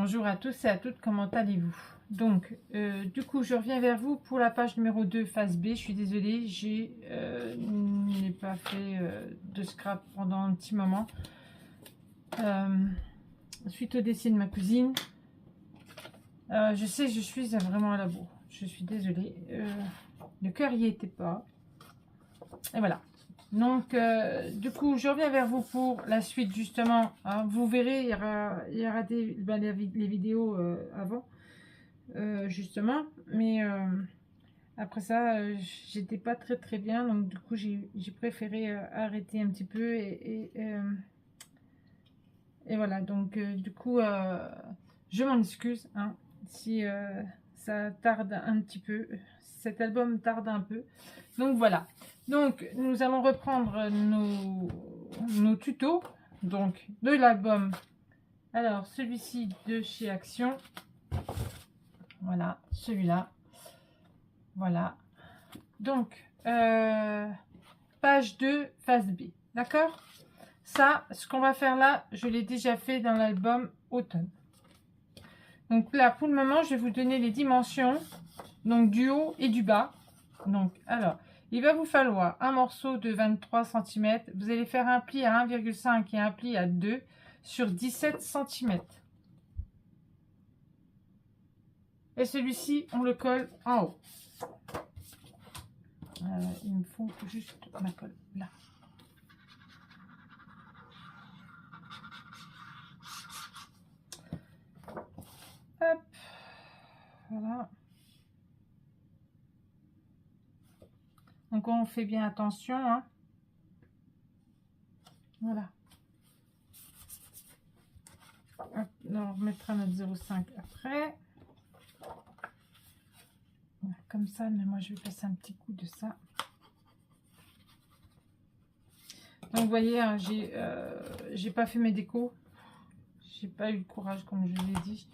Bonjour à tous et à toutes, comment allez-vous? Donc, du coup, je reviens vers vous pour la page numéro 2, phase B. Je suis désolée, n'ai pas fait de scrap pendant un petit moment. Suite au décès de ma cousine. Je sais, je suis vraiment à la bourre. Je suis désolée. Le cœur y était pas. Et voilà. Donc, du coup, je reviens vers vous pour la suite, justement. Hein, vous verrez, il y aura les vidéos avant, justement. Mais après ça, j'étais pas très bien. Donc, du coup, j'ai préféré arrêter un petit peu. Et voilà. Donc, du coup, je m'en excuse hein, si ça tarde un petit peu. Cet album tarde un peu. Donc, voilà. Donc, nous allons reprendre nos tutos donc de l'album. Alors, celui-ci de chez Action. Voilà, celui-là. Voilà. Donc, page 2, phase B. D'accord? Ça, ce qu'on va faire là, je l'ai déjà fait dans l'album Automne. Donc là, pour le moment, je vais vous donner les dimensions donc du haut et du bas. Donc, alors, il va vous falloir un morceau de 23 cm. Vous allez faire un pli à 1,5 et un pli à 2 sur 17 cm. Et celui-ci, on le colle en haut. Il me faut juste ma colle là. Hop, voilà. Donc on fait bien attention. Hein. Voilà. Hop, on remettra notre 0,5 après. Voilà, comme ça, mais moi je vais passer un petit coup de ça. Donc vous voyez, hein, j'ai pas fait mes décos. J'ai pas eu le courage comme je vous l'ai dit.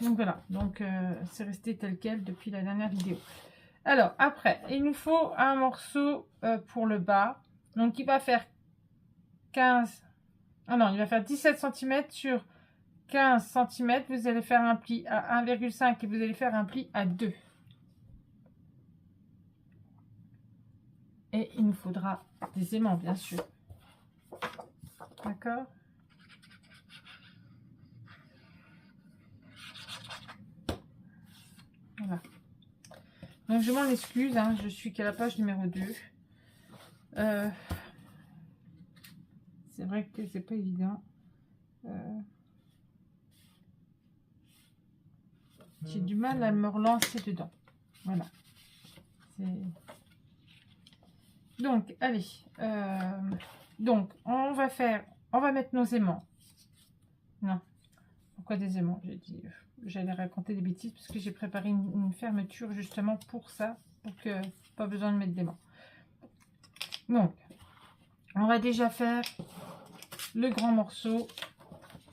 Donc voilà, donc c'est resté tel quel depuis la dernière vidéo. Alors après, il nous faut un morceau pour le bas. Donc il va faire 15. Ah non, il va faire 17 cm sur 15 cm. Vous allez faire un pli à 1,5 et vous allez faire un pli à 2. Et il nous faudra des aimants, bien sûr. D'accord? Voilà. Donc je m'en excuse, hein, je suis qu'à la page numéro 2. C'est vrai que c'est pas évident. J'ai du mal à me relancer dedans. Voilà. Donc, allez. Donc, on va mettre nos aimants. Non. Pourquoi des aimants? J'ai dit, j'allais raconter des bêtises parce que j'ai préparé une fermeture justement pour ça, pour que pas besoin de mettre d'aimants. Donc, on va déjà faire le grand morceau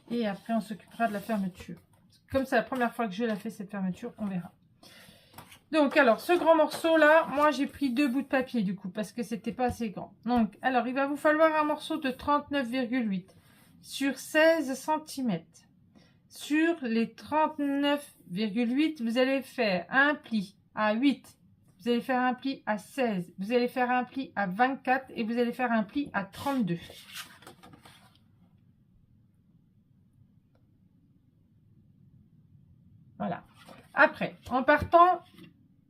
et après on s'occupera de la fermeture. Comme c'est la première fois que je la fais cette fermeture, on verra. Donc, alors, ce grand morceau-là, moi, j'ai pris 2 bouts de papier, du coup, parce que c'était pas assez grand. Donc, alors, il va vous falloir un morceau de 39,8 sur 16 cm. Sur les 39,8, vous allez faire un pli à 8. Vous allez faire un pli à 16. Vous allez faire un pli à 24 et vous allez faire un pli à 32. Voilà. Après, en partant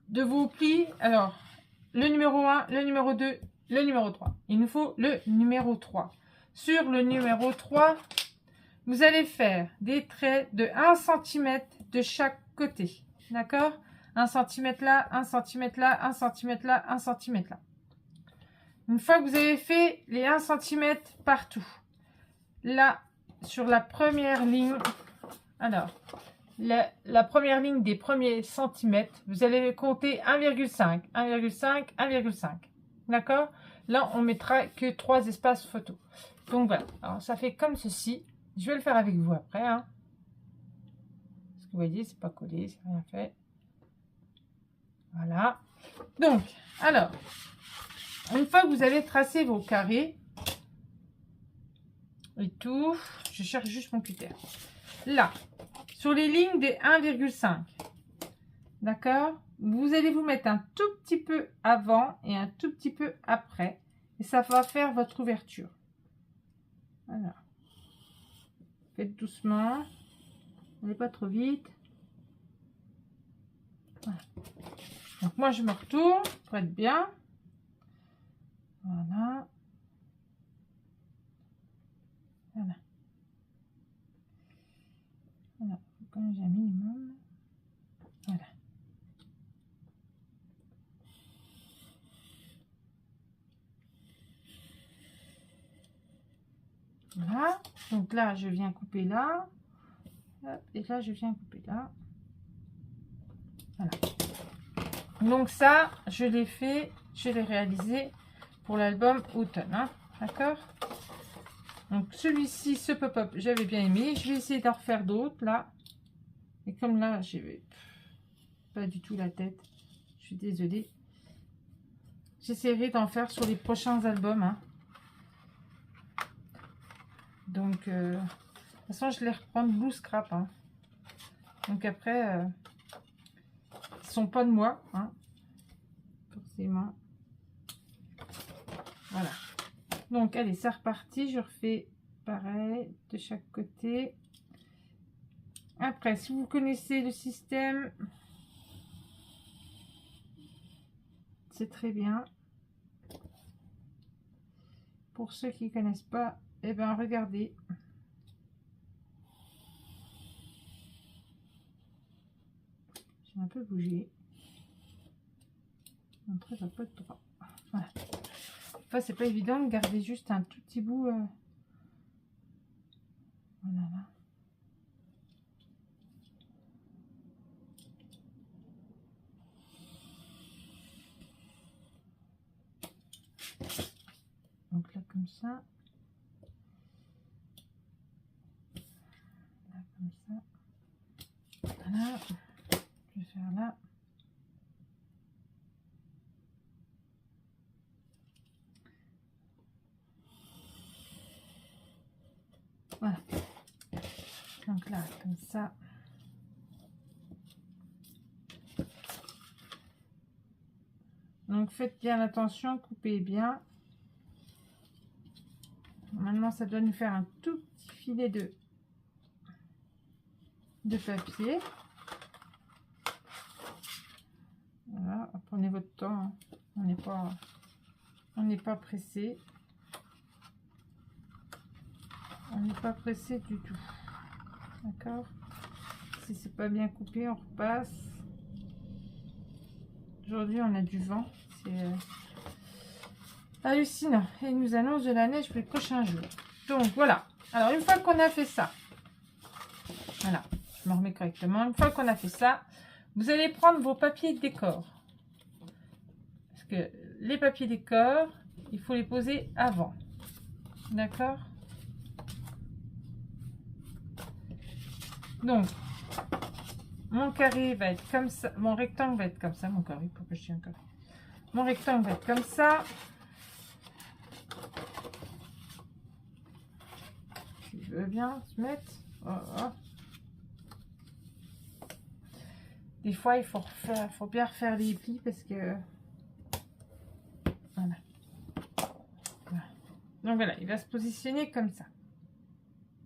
de vos plis, alors, le numéro 1, le numéro 2, le numéro 3. Il nous faut le numéro 3. Sur le numéro 3, vous allez faire des traits de 1 cm de chaque côté. D'accord? 1 cm là, 1 cm là, 1 cm là, 1 cm là. Une fois que vous avez fait les 1 cm partout, là, sur la première ligne, alors, la première ligne des premiers centimètres, vous allez compter 1,5, 1,5, 1,5. D'accord? Là, on mettra que 3 espaces photo. Donc voilà. Alors, ça fait comme ceci. Je vais le faire avec vous après. Hein. Parce que vous voyez, c'est pas collé, c'est rien fait. Voilà. Donc, alors, une fois que vous avez tracé vos carrés, et tout. Je cherche juste mon cutter. Là, sur les lignes des 1,5. D'accord? Vous allez vous mettre un tout petit peu avant et un tout petit peu après. Et ça va faire votre ouverture. Voilà. Faites doucement. N'allez pas trop vite. Voilà. Donc moi je me retourne pour être bien. Voilà. Voilà. Voilà. Comme j'ai un minimum. Voilà. Voilà. Donc là je viens couper là. Hop, et là je viens couper là. Voilà. Donc ça, je l'ai fait, je l'ai réalisé pour l'album automne. Hein, d'accord? Donc celui-ci, ce pop-up, j'avais bien aimé. Je vais essayer d'en refaire d'autres là. Et comme là, j'ai pas du tout la tête. Je suis désolée. J'essaierai d'en faire sur les prochains albums. Hein. Donc, de toute façon, je les reprends de Blue Scrap. Hein. Donc après, ils sont pas de moi. Hein. Forcément. Voilà. Donc, allez, c'est reparti. Je refais pareil de chaque côté. Après, si vous connaissez le système, c'est très bien. Pour ceux qui ne connaissent pas, eh bien, regardez. J'ai un peu bougé. Après, ça peut être droit. Voilà. Enfin, c'est pas évident de garder juste un tout petit bout. Voilà. Donc là, comme ça. Là, comme ça. Voilà. Je vais faire là. Voilà. Donc là, comme ça. Donc faites bien attention, coupez bien. Maintenant, ça doit nous faire un tout petit filet de papier. Voilà, prenez votre temps. Hein. On n'est pas pressé. On n'est pas pressé du tout. D'accord? Si c'est pas bien coupé, on repasse. Aujourd'hui, on a du vent. C'est hallucinant. Et il nous annonce de la neige pour les prochains jours. Donc, voilà. Alors, une fois qu'on a fait ça, voilà, je me remets correctement. Une fois qu'on a fait ça, vous allez prendre vos papiers de décor. Parce que les papiers décor, il faut les poser avant. D'accord? Donc, mon carré va être comme ça. Mon rectangle va être comme ça. Mon carré, pourquoi je suis un carré? Mon rectangle va être comme ça. Tu veux bien se mettre? Oh, oh. Des fois, il faut bien refaire les plis parce que... Voilà. Voilà. Donc voilà, il va se positionner comme ça.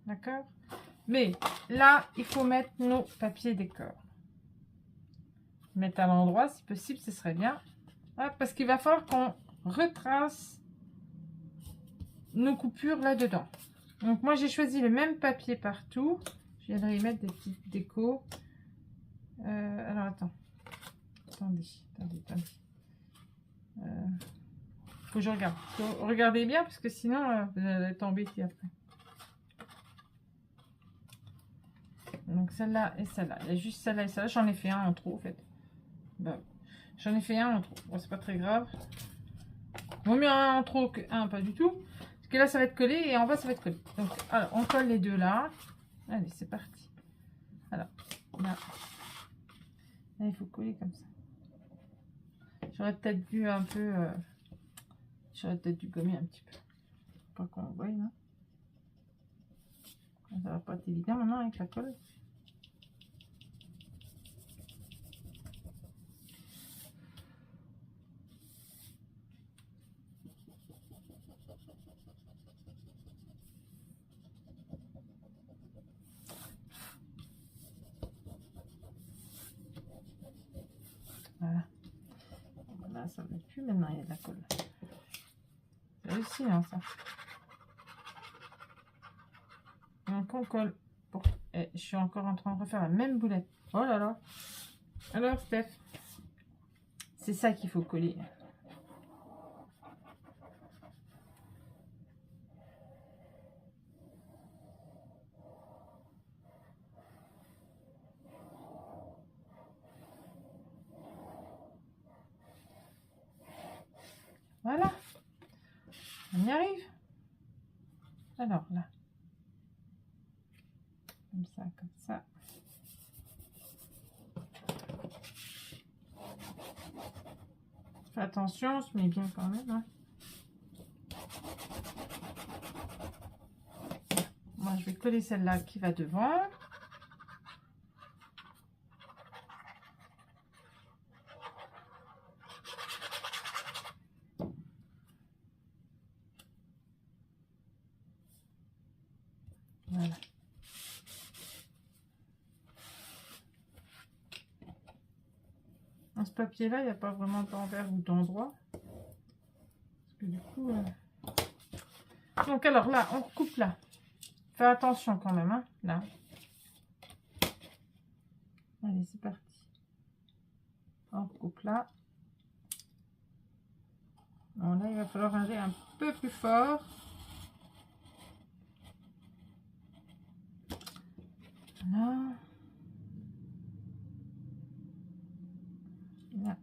D'accord? Mais là, il faut mettre nos papiers décor. Mettre à l'endroit, si possible, ce serait bien. Voilà, parce qu'il va falloir qu'on retrace nos coupures là-dedans. Donc moi, j'ai choisi le même papier partout. Je viendrai y mettre des petites décos. Alors, attends. Attendez. Faut que je regarde. Regardez bien, parce que sinon, vous allez être embêtés après. Donc celle-là et celle-là. Il y a juste celle-là et celle-là. J'en ai fait un en trop, en fait. Bah, j'en ai fait un en trop. Bon, c'est pas très grave. Vaut mieux un en trop qu'un pas du tout. Parce que là, ça va être collé et en bas, ça va être collé. Donc, alors, on colle les deux là. Allez, c'est parti. Alors, là. Là, il faut coller comme ça. J'aurais peut-être dû un peu... J'aurais peut-être dû gommer un petit peu. Pas qu'on voit, là. Ça va pas être évident maintenant avec la colle. Voilà. Là, ça ne va plus. Maintenant, il y a de la colle. C'est hallucinant, ça. Donc, on colle. Et je suis encore en train de refaire la même boulette. Oh là là. Alors, Steph, c'est ça qu'il faut coller. Voilà. On y arrive. Alors, là. Comme ça, comme ça. Fais attention, on se met bien quand même. Hein. Moi, je vais coller celle-là qui va devant. Voilà. Dans ce papier-là, il n'y a pas vraiment d'envers ou d'endroit. Parce que du coup... Donc alors là, on coupe là. Fais attention quand même, hein, là. Allez, c'est parti. On coupe là. Bon, là, il va falloir ranger un peu plus fort. Là. Là.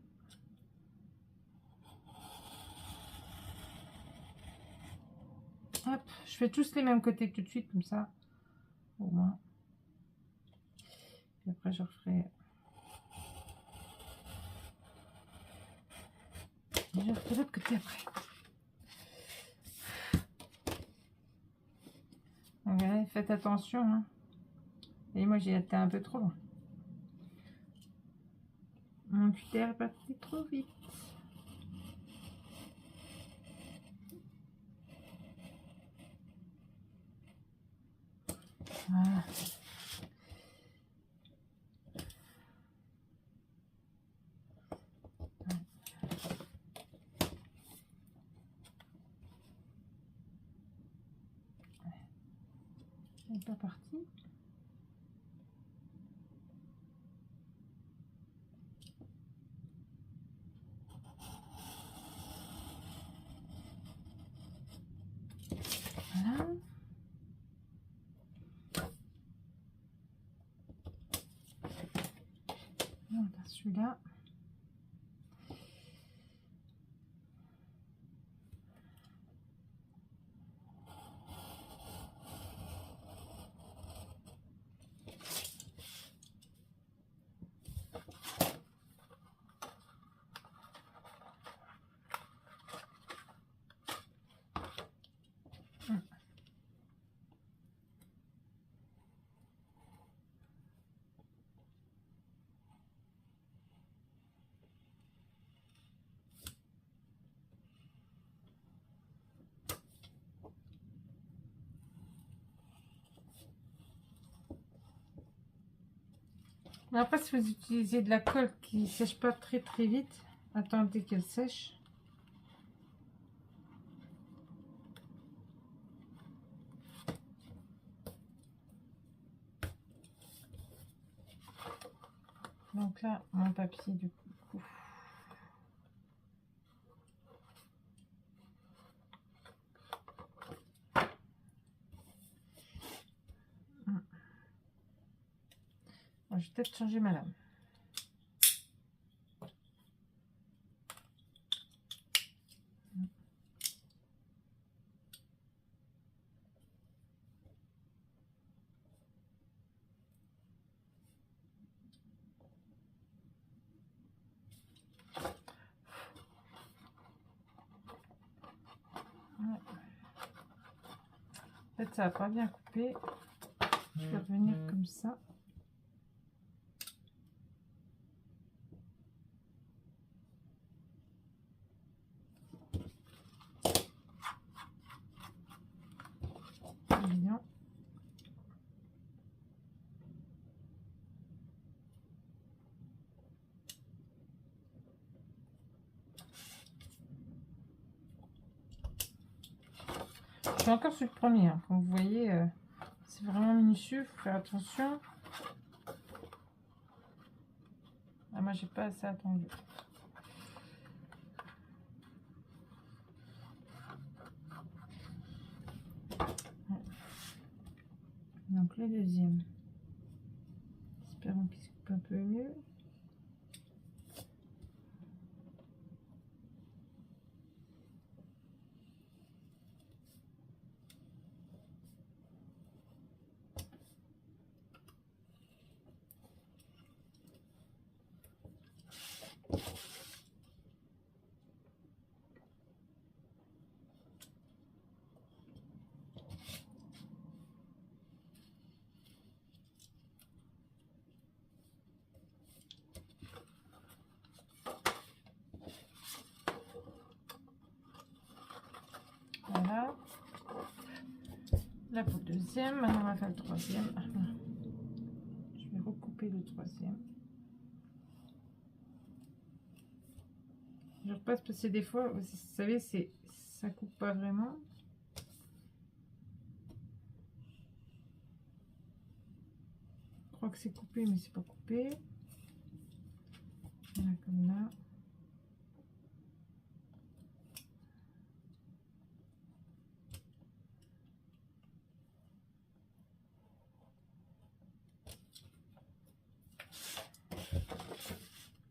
Hop, je fais tous les mêmes côtés tout de suite, comme ça. Au moins. Et après, je referai... Je referai l'autre côté après. Donc, allez, faites attention. Hein. Et moi, j'ai été un peu trop loin. Mon cutter est parti trop vite. Voilà. C'est pas parti. Voilà. On a celui-là. Mais après, si vous utilisez de la colle qui ne sèche pas très vite, attendez qu'elle sèche. Donc là, mon papier du coup. Bon, je vais peut-être changer ma lame. Ouais. Peut-être ça va pas bien couper. Je vais revenir comme ça. Bien. Je suis encore sur le premier, hein. Comme vous voyez, c'est vraiment minutieux, il faut faire attention. Ah, moi, j'ai pas assez attendu. Donc le deuxième. Espérons qu'il se coupe un peu mieux. Voilà. Là pour le deuxième, maintenant on va faire le troisième. Je vais recouper le troisième. Je repasse parce que des fois, vous savez, ça coupe pas vraiment. Je crois que c'est coupé, mais c'est pas coupé. Voilà, comme là.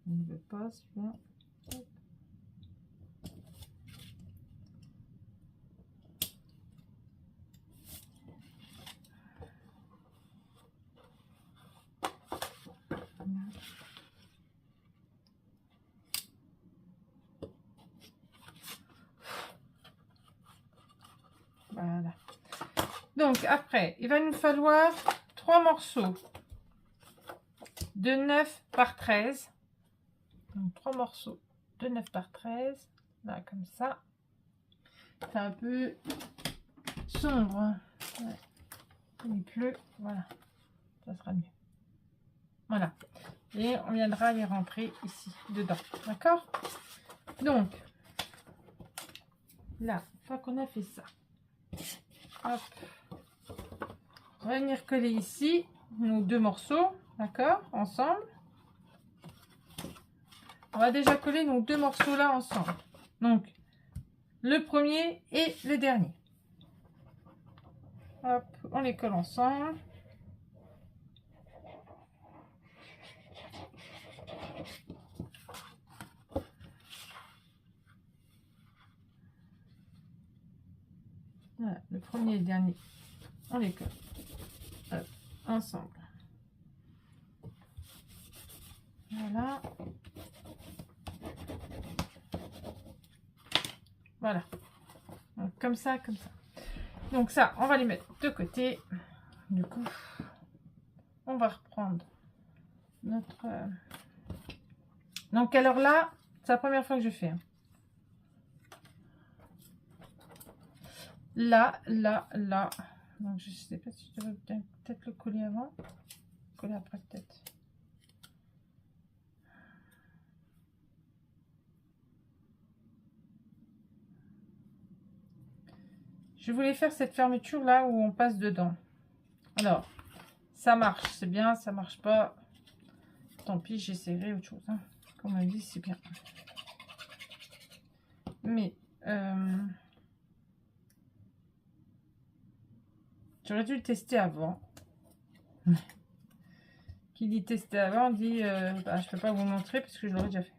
On ne veut pas celui-là. Voilà. Donc après, il va nous falloir 3 morceaux de 9 par 13. Donc 3 morceaux de 9 par 13. Là, comme ça. C'est un peu sombre. Ouais. Il pleut. Voilà. Ça sera mieux. Voilà. Et on viendra les rentrer ici, dedans. D'accord? Donc, là, une fois qu'on a fait ça, hop, on va venir coller ici nos 2 morceaux, d'accord, ensemble. On va déjà coller nos 2 morceaux là ensemble. Donc, le premier et le dernier. Hop, on les colle ensemble. Voilà, le premier et le dernier, on les colle. Hop, ensemble. Voilà. Voilà. Donc, comme ça, comme ça. Donc ça, on va les mettre de côté. Du coup, on va reprendre notre... Donc alors là, c'est la première fois que je fais. Hein. Là, là, là. Donc je sais pas si je devrais peut-être le coller avant. Coller après peut-être. Je voulais faire cette fermeture là où on passe dedans. Alors, ça marche, c'est bien, ça marche pas. Tant pis, j'essaierai autre chose. Hein. Comme on dit, c'est bien. Mais, j'aurais dû le tester avant. Qui dit tester avant, dit bah, je peux pas vous montrer parce que je l'aurais déjà fait.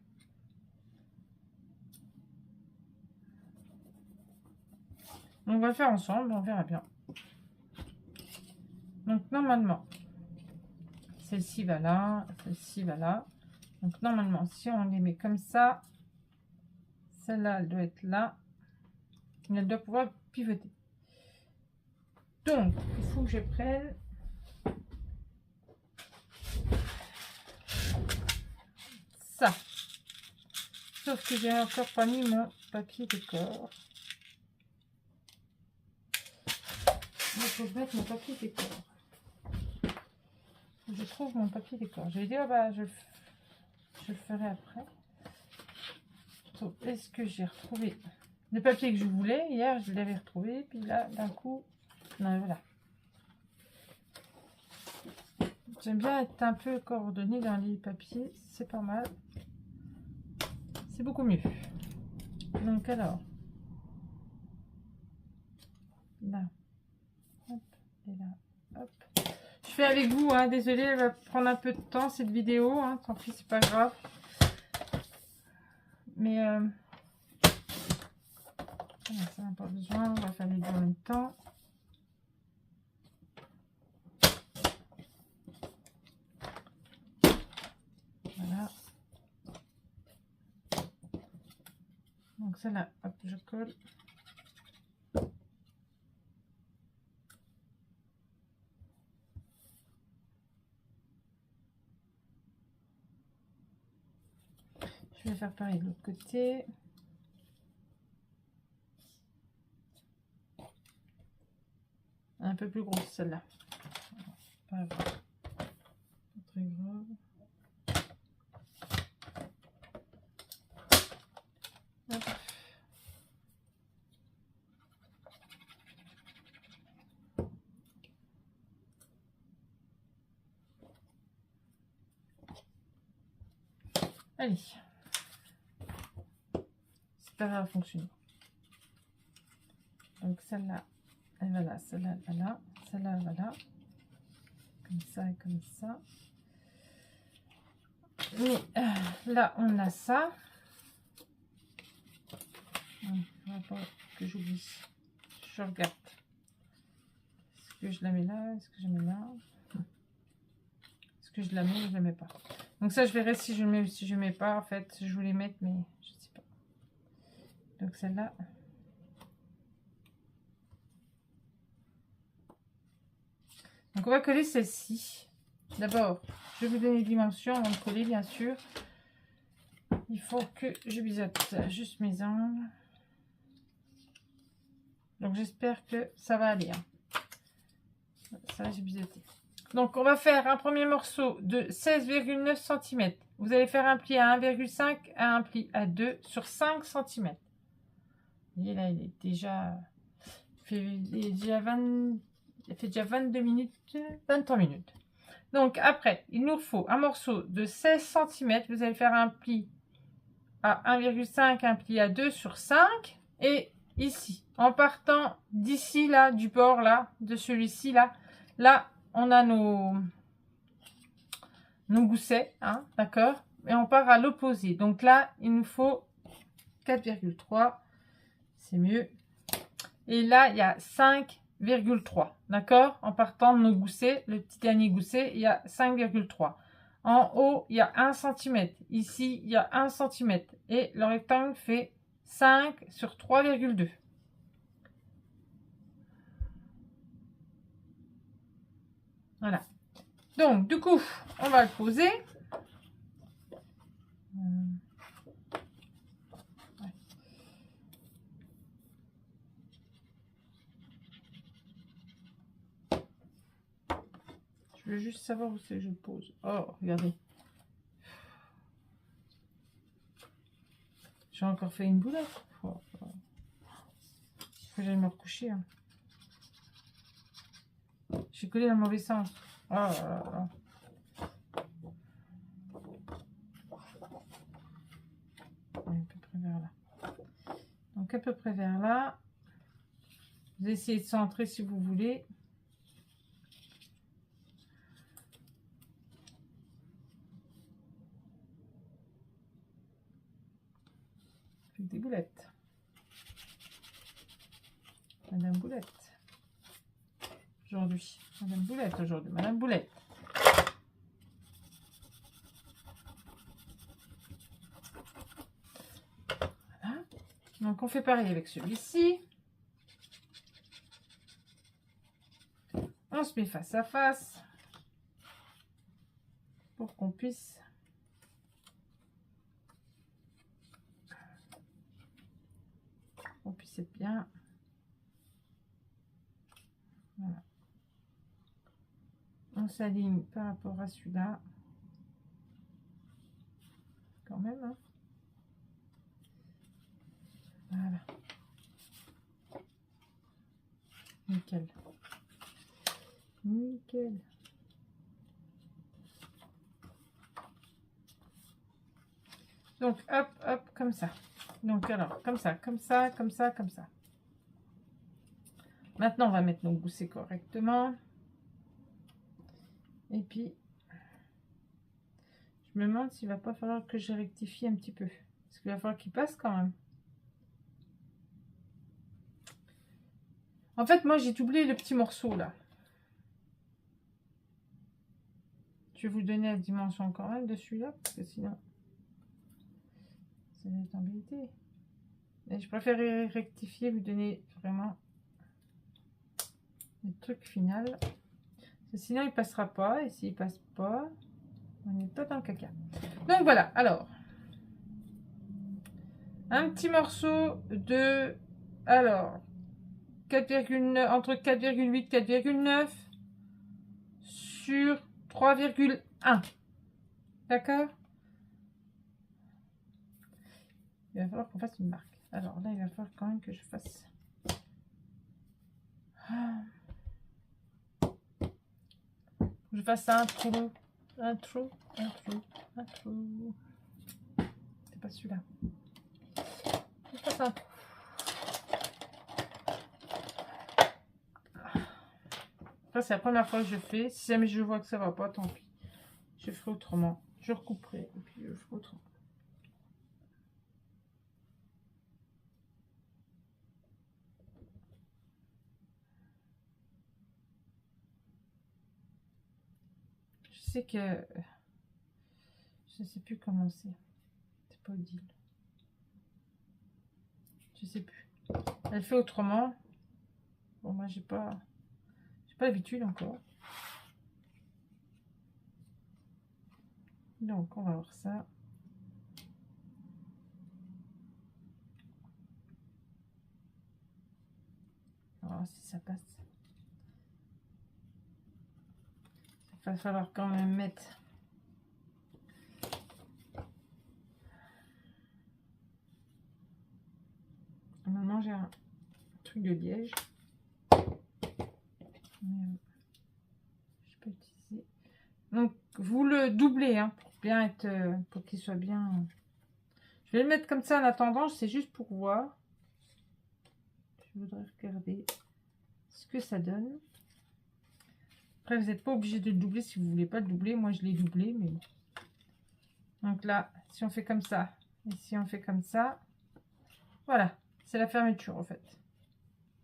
Donc, on va le faire ensemble, on verra bien. Donc, normalement, celle-ci va là, celle-ci va là. Donc, normalement, si on les met comme ça, celle-là, elle doit être là. Elle doit pouvoir pivoter. Donc, il faut que je prenne ça. Sauf que j'ai encore pas mis mon papier décor. Il faut que je mette mon papier décor. Je trouve mon papier décor. Je vais dire, bah, je le ferai après. Est-ce que j'ai retrouvé le papier que je voulais? Hier, je l'avais retrouvé. Puis là, d'un coup, non, voilà. J'aime bien être un peu coordonnée dans les papiers. C'est pas mal. C'est beaucoup mieux. Donc alors, là, hop, et là, hop. Je fais avec vous, hein, désolée, elle va prendre un peu de temps cette vidéo, hein, tant pis, c'est pas grave. Mais ça n'a pas besoin, on va faire les deux en même temps. Voilà. Donc celle-là, hop, je colle. Je vais faire pareil de l'autre côté. Un peu plus grosse celle-là. Pas grave. Pas très grave. Hop. Allez. C'est pas grave, fonctionne. Donc celle-là, elle va là, celle-là, elle va là, celle-là, elle va là. Comme ça et comme ça. Mais là, on a ça. Il ne faudra pas que j'oublie. Je regarde. Est-ce que je la mets là? Est-ce que je la mets là? Est-ce que je la mets ou je la mets pas? Donc ça, je verrai si je mets ou si je mets pas. En fait, je voulais mettre, mais je sais pas. Donc celle-là. Donc on va coller celle-ci. D'abord, je vais vous donner les dimensions avant de coller, bien sûr. Il faut que je biseaute juste mes angles. Donc j'espère que ça va aller. Hein. Ça, j'ai biseauté. Donc on va faire un premier morceau de 16,9 cm. Vous allez faire un pli à 1,5 à un pli à 2 sur 5 cm. Vous voyez là, il est déjà... Il fait déjà 22 minutes, 23 minutes. Donc après, il nous faut un morceau de 16 cm. Vous allez faire un pli à 1,5, un pli à 2 sur 5. Et ici, en partant d'ici, là, du bord, là, de celui-ci, là, on a nos goussets, hein, d'accord? Et on part à l'opposé. Donc là, il nous faut 4,3. C'est mieux. Et là, il y a 5,3. D'accord? En partant de nos goussets, le petit dernier gousset, il y a 5,3. En haut, il y a 1 cm. Ici, il y a 1 cm. Et le rectangle fait 5 sur 3,2. Voilà. Donc, du coup, on va le poser. Je veux juste savoir où c'est que je le pose. Oh, regardez. J'ai encore fait une boulette. Faut que j'aille me recoucher. Hein. J'ai collé dans le mauvais sens. Oh là là là. À peu près vers là. Donc à peu près vers là. Vous essayez de centrer si vous voulez. Avec des boulettes. Madame Boulette. Aujourd'hui. Madame Boulette aujourd'hui. Madame Boulette. Voilà. Donc on fait pareil avec celui-ci. On se met face à face. Pour qu'on puisse puisse être bien. Voilà. On s'aligne par rapport à celui-là. Quand même, hein. Voilà. Nickel. Nickel. Donc, hop, hop, comme ça. Donc, alors, comme ça, comme ça, comme ça, comme ça. Maintenant, on va mettre nos goussets correctement. Et puis, je me demande s'il va pas falloir que je rectifie un petit peu. Parce qu'il va falloir qu'il passe quand même. En fait, moi, j'ai doublé le petit morceau, là. Je vais vous donner la dimension quand même de celui-là, parce que sinon, ça va être embêté. Mais je préfère rectifier, vous donner vraiment le truc final. Parce que sinon, il passera pas. Et s'il passe pas, on n'est pas dans le caca. Donc voilà, alors. Un petit morceau de... Alors, 4,9, entre 4,8 et 4,9 sur 3,1. D'accord? Il va falloir qu'on fasse une marque. Alors là, il va falloir quand même que je fasse... Je fasse un trou. Un trou. Un trou. Un trou. C'est pas celui-là. Je fasse un trou. Après, c'est la première fois que je fais. Si jamais je vois que ça va pas, tant pis. Je ferai autrement. Je recouperai et puis je ferai autrement. Je sais que... Je ne sais plus comment c'est. C'est pas Odile. Je sais plus. Elle fait autrement. Bon, moi, j'ai pas l'habitude encore. Donc, on va voir ça. On va voir si ça passe. Il va falloir quand même mettre... Maintenant, j'ai un truc de liège. Mais, je peux utiliser. Donc, vous le doublez, hein, pour bien être... pour qu'il soit bien... Je vais le mettre comme ça en attendant. C'est juste pour voir. Je voudrais regarder ce que ça donne. Après, vous n'êtes pas obligé de le doubler si vous ne voulez pas le doubler. Moi, je l'ai doublé, mais bon. Donc là, si on fait comme ça, et si on fait comme ça, voilà, c'est la fermeture en fait.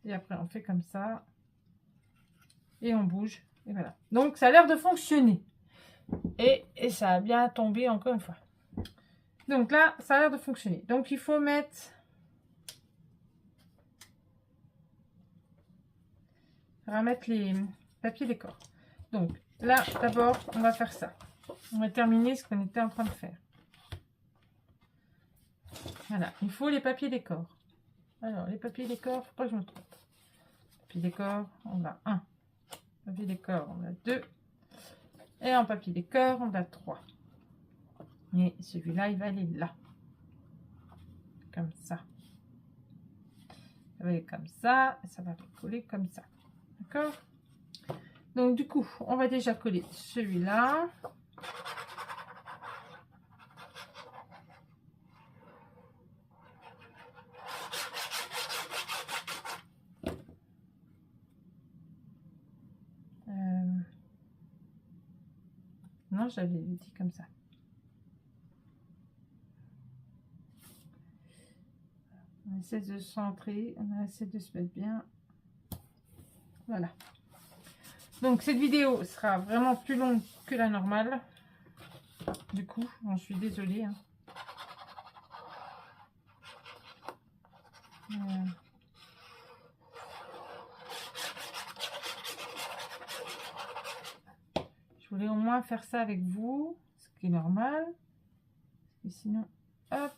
Et après, on fait comme ça, et on bouge, et voilà. Donc, ça a l'air de fonctionner. Et ça a bien tombé encore une fois. Donc là, ça a l'air de fonctionner. Donc, il faut mettre... On va mettre les papiers décor. Donc, là, d'abord, on va faire ça. On va terminer ce qu'on était en train de faire. Voilà, il faut les papiers décor. Alors, les papiers décor, faut pas que je me trompe. Papier décor, on a 1. Papier décor, on a 2. Et en papier décor, on a 3. Et celui-là, il va aller là. Comme ça. Ça va aller comme ça. Et ça va coller comme ça. D'accord? Donc, du coup, on va déjà coller celui-là. Non, j'avais dit comme ça. On essaie de se centrer, on essaie de se mettre bien. Voilà. Donc cette vidéo sera vraiment plus longue que la normale. Du coup, j'en suis désolée. Hein. Je voulais au moins faire ça avec vous, ce qui est normal. Et sinon, hop,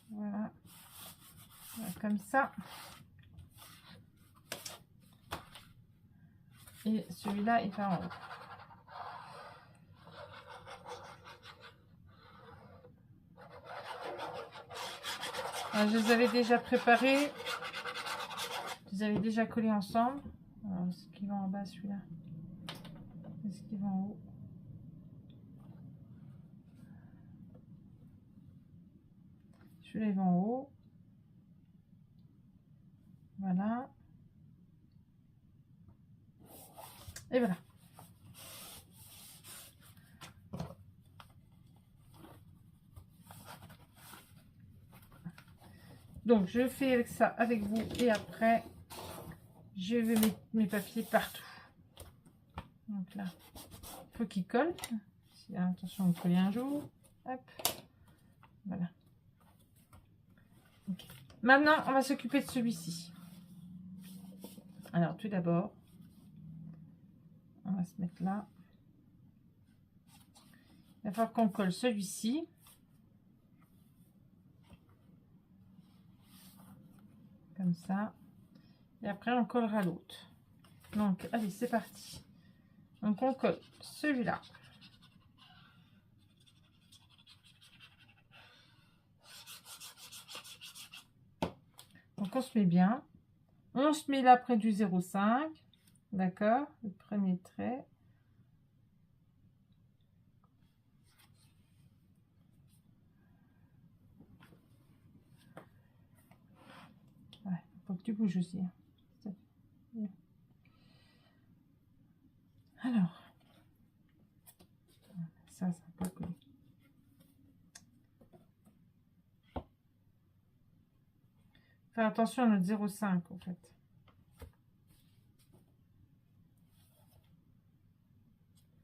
voilà. Voilà, comme ça. Et celui-là, il va en haut. Alors, je les avais déjà préparés. Je les avais déjà collés ensemble. Alors, est-ce qu'ils vont en bas, celui-là? Est-ce qu'ils vont en haut? Celui-là, il va en haut. Voilà. Et voilà. Donc, je fais avec ça avec vous et après, je vais mettre mes papiers partout. Donc là, il faut qu'ils collent. Attention, de coller un jour. Hop. Voilà. Okay. Maintenant, on va s'occuper de celui-ci. Alors, tout d'abord, on va se mettre là. Il va falloir qu'on colle celui-ci. Comme ça. Et après, on collera l'autre. Donc, allez, c'est parti. Donc, on colle celui-là. Donc, on se met bien. On se met là près du 0,5. D'accord? Le premier trait. Ouais, faut que tu bouges aussi. Alors, ça va pas coller. Faire attention à notre 0,5 en fait.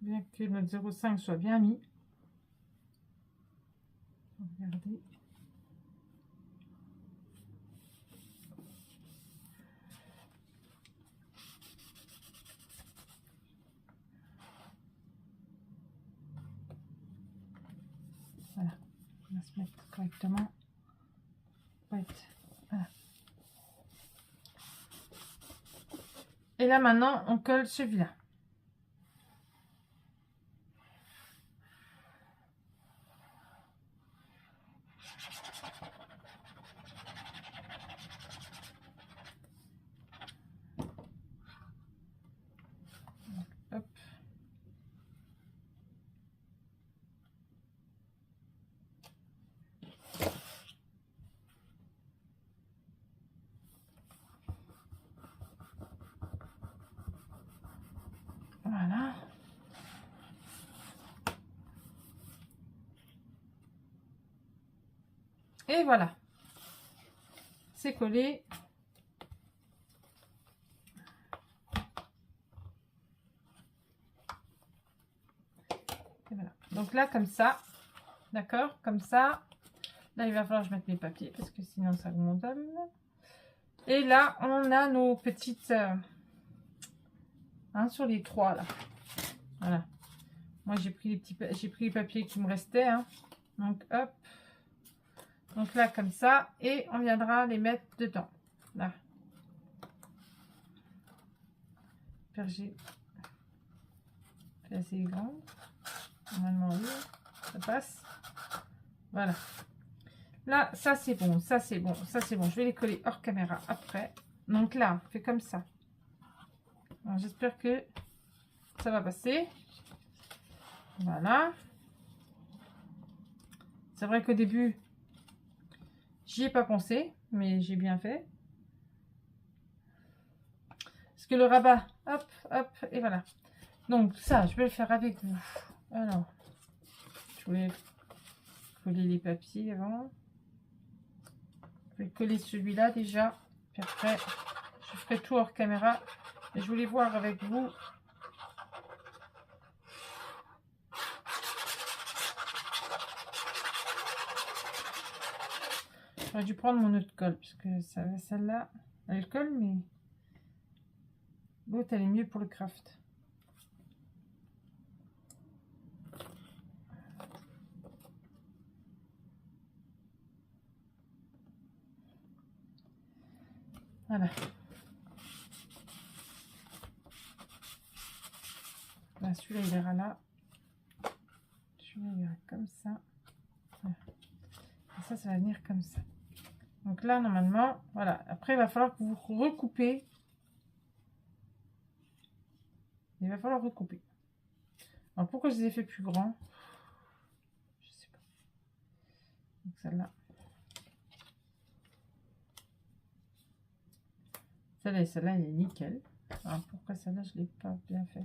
Bien que notre 0,5 soit bien mis. Regardez. Voilà, on va se mettre correctement. Ouais. Voilà. Et là maintenant, on colle celui-là. Hop. Voilà. Et voilà. C'est collé. Et voilà. Donc là, comme ça. D'accord? Comme ça. Là, il va falloir que je mette mes papiers parce que sinon, ça monte. Et là, on a nos petites... sur les trois, là. Voilà. Moi, j'ai pris les papiers qui me restaient. Hein. Donc, hop. Donc là, comme ça. Et on viendra les mettre dedans. Là. J'ai fait assez grand. Normalement, oui. Ça passe. Voilà. Là, ça, c'est bon. Ça, c'est bon. Ça, c'est bon. Je vais les coller hors caméra après. Donc là, on fait comme ça. J'espère que ça va passer. Voilà. C'est vrai qu'au début, j'y ai pas pensé, mais j'ai bien fait. Parce que le rabat, hop, hop, et voilà. Donc ça, je vais le faire avec vous. Alors, je voulais coller les papiers avant. Je vais coller celui-là déjà. Puis après, je ferai tout hors caméra. Et je voulais voir avec vous. J'aurais dû prendre mon autre colle, parce que celle-là, elle colle, mais l'autre, elle est mieux pour le craft. Voilà. Là, celui-là, il ira là. Celui-là, il ira comme ça. Voilà. Et ça va venir comme ça. Donc là, normalement, voilà. Après, il va falloir que vous recoupez. Il va falloir recouper. Alors, pourquoi je les ai fait plus grands? Je sais pas. Donc, celle-là. Celle-là et celle-là, elle est nickel. Alors, pourquoi celle-là, je ne l'ai pas bien faite?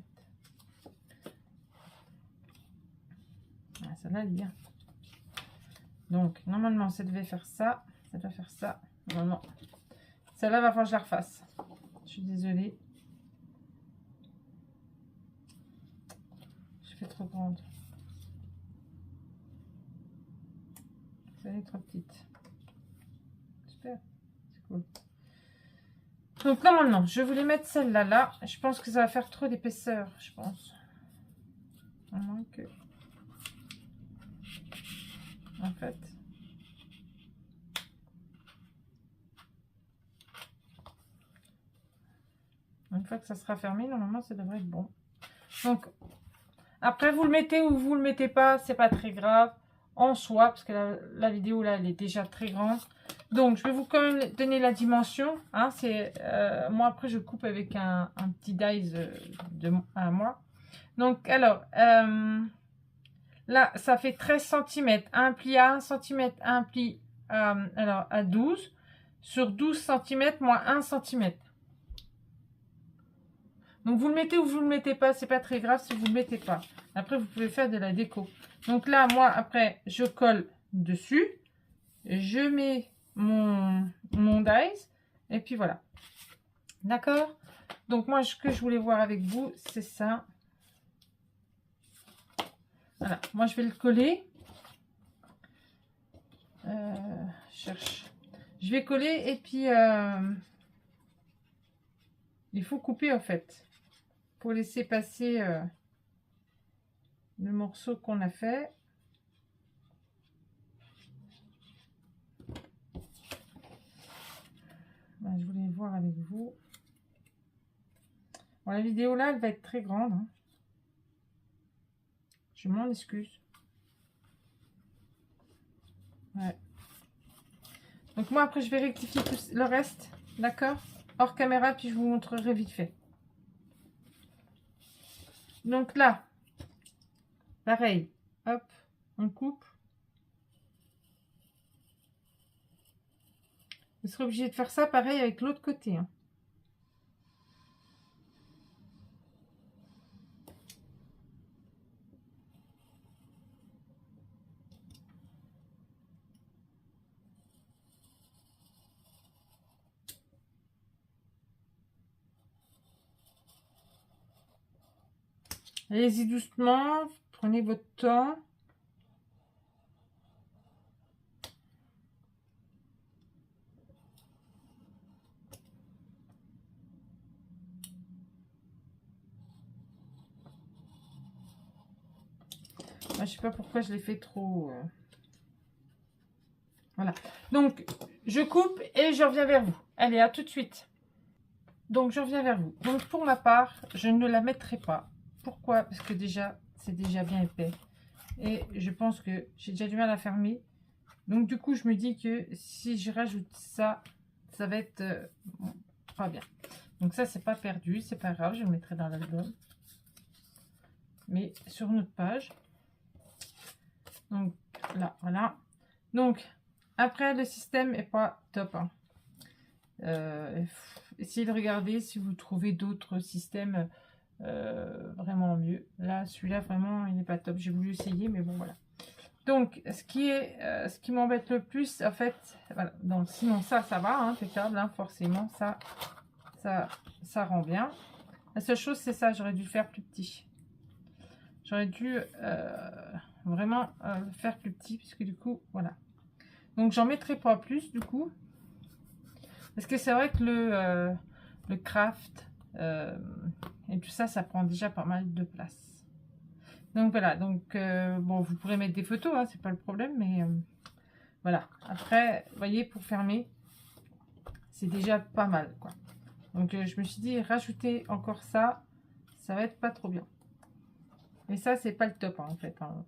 Ah, celle-là, elle est bien. Donc, normalement, ça devait faire ça. Ça doit faire ça. Normalement. Celle-là, va falloir que je la refasse. Je suis désolée. Je fais trop grande. Elle est trop petite. Super. C'est cool. Donc là, maintenant, je voulais mettre celle-là, là. Je pense que ça va faire trop d'épaisseur, je pense. À moins que... En fait... Une fois que ça sera fermé, normalement, ça devrait être bon. Donc, après, vous le mettez ou vous le mettez pas, c'est pas très grave en soi, parce que la vidéo, là, elle est déjà très grande. Donc, je vais vous quand même donner la dimension. Hein, moi, après, je coupe avec un petit dies à moi. Donc, alors, là, ça fait 13 cm. Un pli à 1 cm, un pli alors, à 12. Sur 12 cm, moins 1 cm. Donc, vous le mettez ou vous le mettez pas, c'est pas très grave si vous le mettez pas. Après, vous pouvez faire de la déco. Donc là, moi, après, je colle dessus. Je mets mon dies. Et puis voilà. D'accord? Donc, moi, ce que je voulais voir avec vous, c'est ça. Voilà. Moi, je vais le coller. Cherche. Je vais coller et puis il faut couper en fait. Pour laisser passer le morceau qu'on a fait. Ben, je voulais voir avec vous. Bon, la vidéo là, elle va être très grande. Hein. Je m'en excuse. Ouais. Donc moi après je vais rectifier tout le reste. D'accord? Hors caméra, puis je vous montrerai vite fait. Donc là, pareil. Hop, on coupe. Vous serez obligé de faire ça pareil avec l'autre côté. Hein. Allez-y doucement, prenez votre temps. Moi, je sais pas pourquoi je l'ai fait trop. Voilà. Donc, je coupe et je reviens vers vous. Allez, à tout de suite. Donc, je reviens vers vous. Donc, pour ma part, je ne la mettrai pas. Pourquoi? Parce que déjà, c'est déjà bien épais. Et je pense que j'ai déjà du mal à fermer. Donc, du coup, je me dis que si je rajoute ça, ça va être pas bien. Donc, ça, c'est pas perdu. C'est pas grave. Je le mettrai dans l'album. Mais sur notre page. Donc, là, voilà. Donc, après, le système est pas top. Hein. Essayez de regarder si vous trouvez d'autres systèmes vraiment mieux. Là, celui-là, vraiment, il n'est pas top. J'ai voulu essayer, mais bon, voilà. Donc, ce qui m'embête le plus, en fait, voilà. Donc, sinon, ça va, hein, impeccable, hein, forcément, ça rend bien. La seule chose, c'est ça, j'aurais dû le faire plus petit. J'aurais dû vraiment faire plus petit, puisque du coup, voilà. Donc, j'en mettrai pas plus, du coup. Parce que c'est vrai que le craft et tout ça, ça prend déjà pas mal de place. Donc voilà, donc bon, vous pourrez mettre des photos, hein, c'est pas le problème, mais voilà. Après, vous voyez, pour fermer, c'est déjà pas mal, quoi. Donc, je me suis dit, rajouter encore ça, ça va être pas trop bien. Et ça, c'est pas le top, hein, en fait. Hein.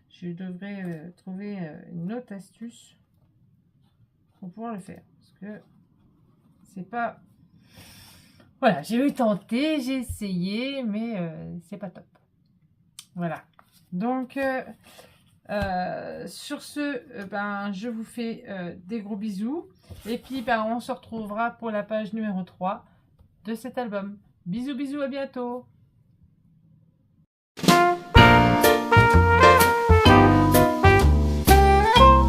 Je devrais trouver une autre astuce pour pouvoir le faire. Parce que c'est pas... Voilà, j'ai eu tenté, j'ai essayé, mais c'est pas top. Voilà. Donc, sur ce, ben, je vous fais des gros bisous. Et puis, ben, on se retrouvera pour la page numéro 3 de cet album. Bisous, bisous, à bientôt.